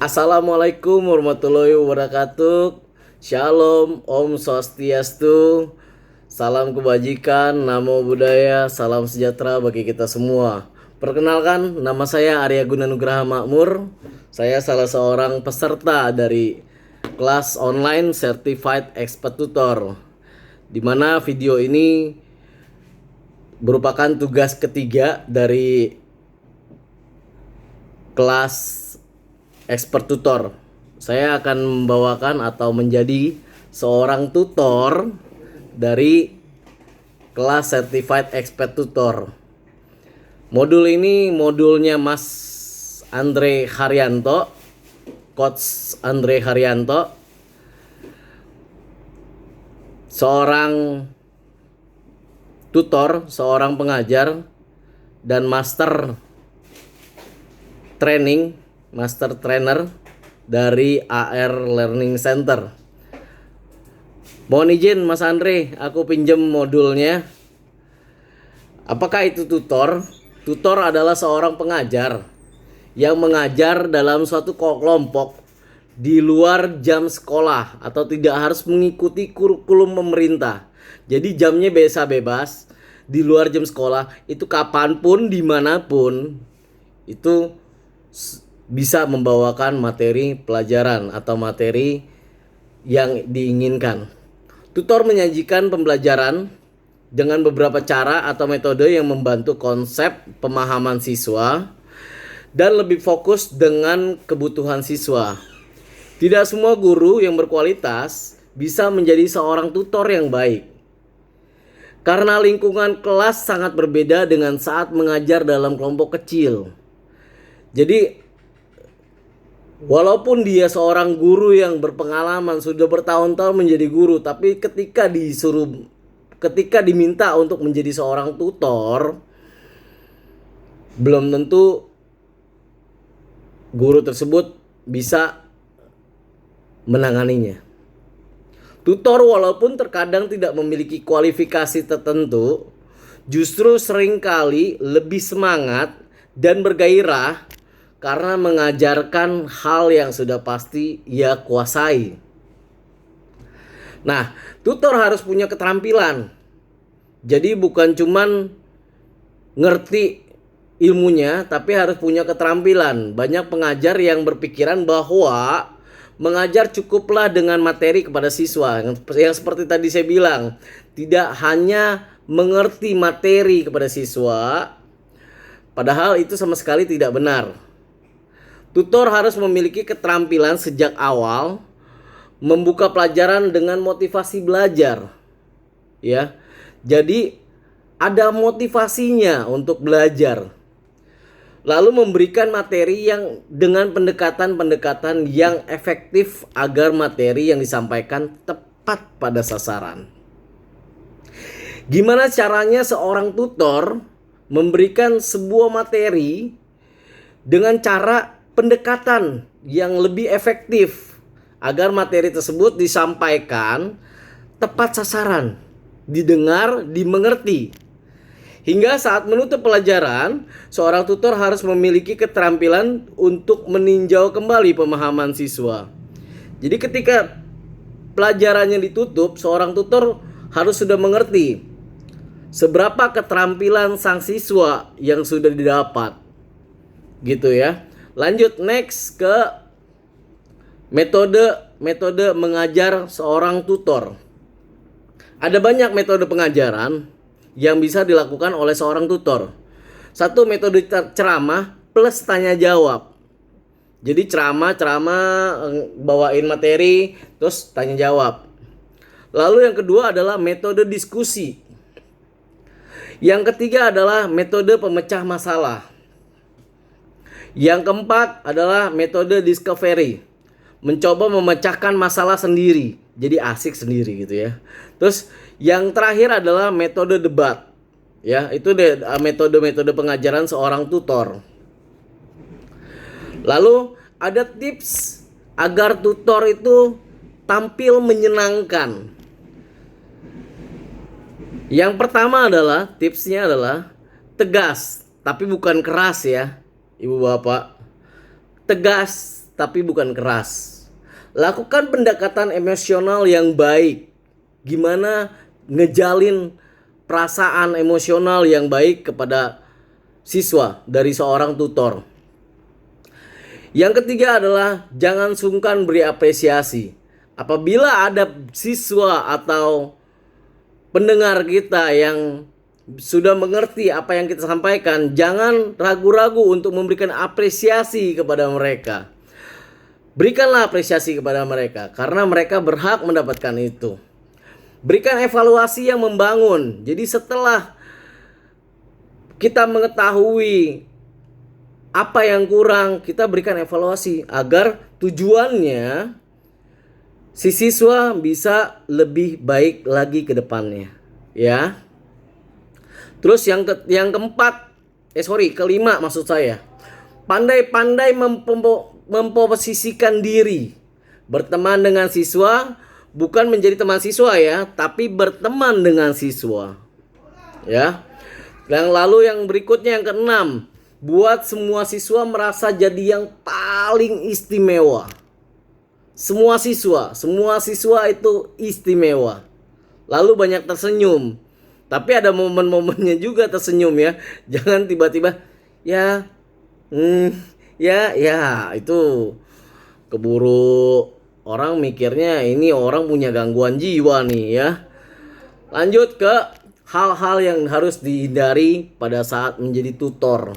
Assalamualaikum warahmatullahi wabarakatuh. Shalom, Om Swastiastu. Salam kebajikan, namo buddhaya, salam sejahtera bagi kita semua. Perkenalkan, nama saya Arya Gunanugraha Makmur. Saya salah seorang peserta dari kelas online Certified Expert Tutor, di mana video ini merupakan tugas ketiga dari kelas Expert Tutor. Saya akan membawakan atau menjadi seorang tutor dari kelas Certified Expert Tutor. Modul ini modulnya Mas Andre Haryanto, Coach Andre Haryanto, seorang tutor, seorang pengajar, dan master trainer dari AR Learning Center. Mohon izin Mas Andre, aku pinjam modulnya. Apakah itu tutor? Tutor adalah seorang pengajar yang mengajar dalam suatu kelompok di luar jam sekolah atau tidak harus mengikuti kurikulum pemerintah. Jadi jamnya bebas di luar jam sekolah, itu kapanpun dimanapun itu bisa membawakan materi pelajaran atau materi yang diinginkan. Tutor menyajikan pembelajaran dengan beberapa cara atau metode yang membantu konsep pemahaman siswa dan lebih fokus dengan kebutuhan siswa. Tidak semua guru yang berkualitas bisa menjadi seorang tutor yang baik, karena lingkungan kelas sangat berbeda dengan saat mengajar dalam kelompok kecil. Jadi walaupun dia seorang guru yang berpengalaman, sudah bertahun-tahun menjadi guru, tapi ketika diminta untuk menjadi seorang tutor, belum tentu guru tersebut bisa menanganinya. Tutor walaupun terkadang tidak memiliki kualifikasi tertentu, justru seringkali lebih semangat dan bergairah karena mengajarkan hal yang sudah pasti ia kuasai. Nah, tutor harus punya keterampilan. Jadi bukan cuman ngerti ilmunya, tapi harus punya keterampilan. Banyak pengajar yang berpikiran bahwa mengajar cukuplah dengan materi kepada siswa. Yang seperti tadi saya bilang, tidak hanya mengerti materi kepada siswa, padahal itu sama sekali tidak benar. Tutor harus memiliki keterampilan sejak awal membuka pelajaran dengan motivasi belajar. Ya. Jadi ada motivasinya untuk belajar. Lalu memberikan materi yang dengan pendekatan-pendekatan yang efektif agar materi yang disampaikan tepat pada sasaran. Gimana caranya seorang tutor memberikan sebuah materi dengan cara pendekatan yang lebih efektif agar materi tersebut disampaikan tepat sasaran, didengar, dimengerti. Hingga saat menutup pelajaran, seorang tutor harus memiliki keterampilan untuk meninjau kembali pemahaman siswa. Jadi ketika pelajarannya ditutup, seorang tutor harus sudah mengerti seberapa keterampilan sang siswa yang sudah didapat. Gitu ya. Lanjut next ke metode mengajar seorang tutor. Ada banyak metode pengajaran yang bisa dilakukan oleh seorang tutor. Satu, metode ceramah plus tanya jawab. Jadi ceramah bawain materi terus tanya jawab. Lalu yang kedua adalah metode diskusi. Yang ketiga adalah metode pemecah masalah. Yang keempat adalah metode discovery. Mencoba memecahkan masalah sendiri. Jadi asik sendiri gitu ya. Terus yang terakhir adalah metode debat. Ya, itu metode-metode pengajaran seorang tutor. Lalu ada tips agar tutor itu tampil menyenangkan. Yang pertama adalah tipsnya adalah tegas, tapi bukan keras ya. Ibu bapak, tegas tapi bukan keras. Lakukan pendekatan emosional yang baik. Gimana ngejalin perasaan emosional yang baik kepada siswa dari seorang tutor. Yang ketiga adalah jangan sungkan beri apresiasi. Apabila ada siswa atau pendengar kita yang sudah mengerti apa yang kita sampaikan, jangan ragu-ragu untuk memberikan apresiasi kepada mereka. Berikanlah apresiasi kepada mereka karena mereka berhak mendapatkan itu. Berikan evaluasi yang membangun. Jadi setelah kita mengetahui apa yang kurang, kita berikan evaluasi agar tujuannya si siswa bisa lebih baik lagi ke depannya, ya. Terus kelima maksud saya. Pandai-pandai memposisikan diri. Berteman dengan siswa, bukan menjadi teman siswa ya, tapi berteman dengan siswa. Ya. Yang berikutnya yang keenam, buat semua siswa merasa jadi yang paling istimewa. Semua siswa itu istimewa. Lalu banyak tersenyum. Tapi ada momen-momennya juga tersenyum ya. Jangan tiba-tiba itu keburu orang mikirnya ini orang punya gangguan jiwa nih ya. Lanjut ke hal-hal yang harus dihindari pada saat menjadi tutor.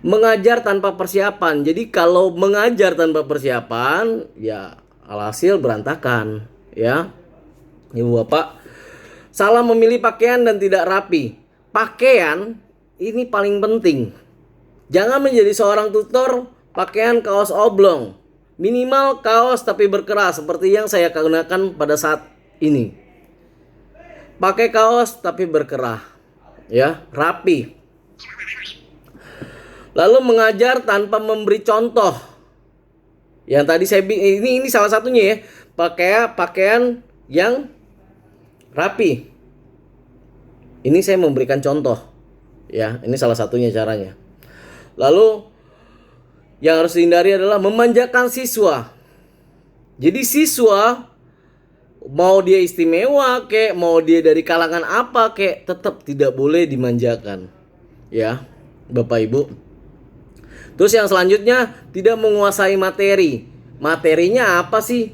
Mengajar tanpa persiapan. Jadi kalau mengajar tanpa persiapan, ya alhasil berantakan, ya. Ibu Bapak, salah memilih pakaian dan tidak rapi. Pakaian ini paling penting. Jangan menjadi seorang tutor pakaian kaos oblong. Minimal kaos tapi berkeras seperti yang saya gunakan pada saat ini. Pakai kaos tapi berkerah, ya, rapi. Lalu mengajar tanpa memberi contoh. Yang tadi saya ini salah satunya ya. Pakaian yang rapi. Ini saya memberikan contoh. Ya, ini salah satunya caranya. Lalu yang harus dihindari adalah memanjakan siswa. Jadi siswa mau dia istimewa kek, mau dia dari kalangan apa kek, tetap tidak boleh dimanjakan. Ya, Bapak Ibu. Terus yang selanjutnya, tidak menguasai materi. Materinya apa sih?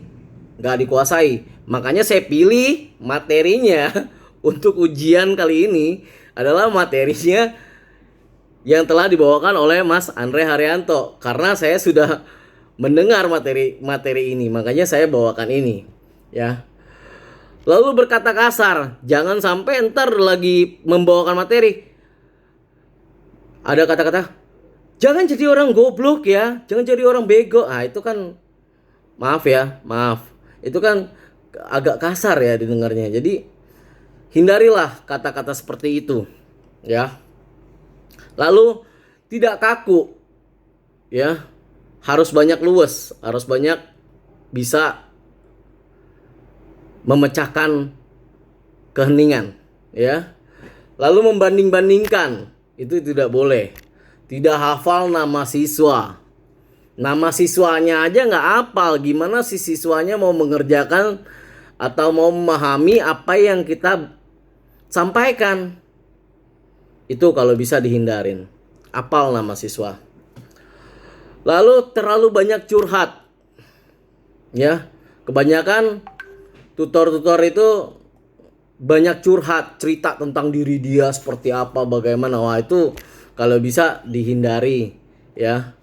Gak dikuasai. Makanya saya pilih materinya untuk ujian kali ini adalah materinya yang telah dibawakan oleh Mas Andre Haryanto. Karena saya sudah mendengar materi ini, makanya saya bawakan ini, ya. Lalu berkata kasar, jangan sampai ntar lagi membawakan materi ada kata-kata, jangan jadi orang goblok ya, jangan jadi orang bego. Ah itu kan maaf. Itu kan agak kasar ya didengarnya. Jadi hindarilah kata-kata seperti itu, ya. Lalu tidak kaku, ya. Harus banyak luwes, harus banyak bisa memecahkan keheningan, ya. Lalu membanding-bandingkan, itu tidak boleh. Tidak hafal nama siswa. Nama siswanya aja nggak hafal. Gimana si siswanya mau mengerjakan atau mau memahami apa yang kita sampaikan? Itu kalau bisa dihindarin. Hafal nama siswa. Lalu terlalu banyak curhat. Ya, kebanyakan tutor-tutor itu banyak curhat, cerita tentang diri dia seperti apa, bagaimana. Wah, itu kalau bisa dihindari, ya.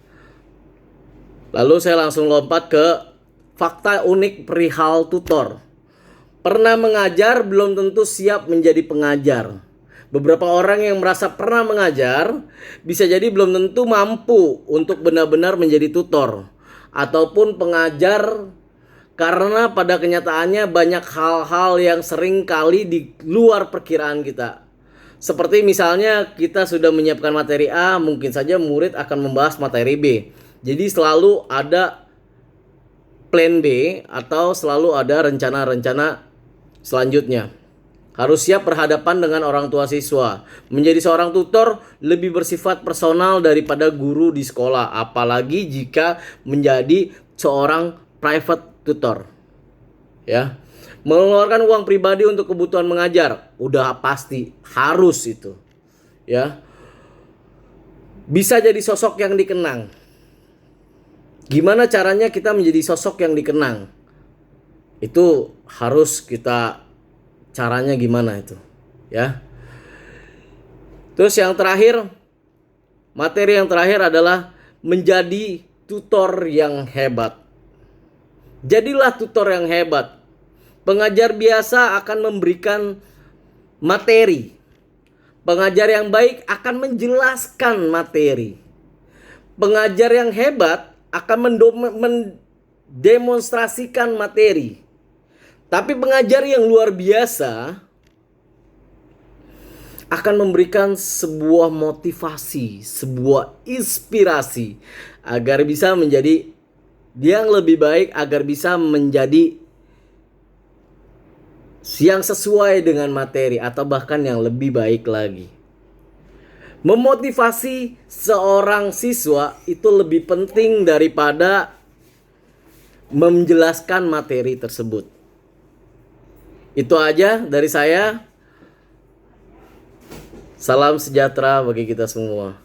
Lalu saya langsung lompat ke fakta unik perihal tutor. Pernah mengajar belum tentu siap menjadi pengajar. Beberapa orang yang merasa pernah mengajar bisa jadi belum tentu mampu untuk benar-benar menjadi tutor ataupun pengajar, karena pada kenyataannya banyak hal-hal yang sering kali di luar perkiraan kita. Seperti misalnya kita sudah menyiapkan materi A, mungkin saja murid akan membahas materi B. Jadi selalu ada plan B atau selalu ada rencana-rencana selanjutnya. Harus siap berhadapan dengan orang tua siswa. Menjadi seorang tutor lebih bersifat personal daripada guru di sekolah, apalagi jika menjadi seorang private tutor. Ya. Mengeluarkan uang pribadi untuk kebutuhan mengajar, udah pasti harus itu. Ya. Bisa jadi sosok yang dikenang. Gimana caranya kita menjadi sosok yang dikenang? Itu harus kita caranya gimana itu, ya. Terus yang terakhir, materi yang terakhir adalah menjadi tutor yang hebat. Jadilah tutor yang hebat. Pengajar biasa akan memberikan materi. Pengajar yang baik akan menjelaskan materi. Pengajar yang hebat akan mendemonstrasikan materi. Tapi pengajar yang luar biasa akan memberikan sebuah motivasi, sebuah inspirasi agar bisa menjadi yang lebih baik, agar bisa menjadi yang sesuai dengan materi atau bahkan yang lebih baik lagi. Memotivasi seorang siswa itu lebih penting daripada menjelaskan materi tersebut. Itu aja dari saya. Salam sejahtera bagi kita semua.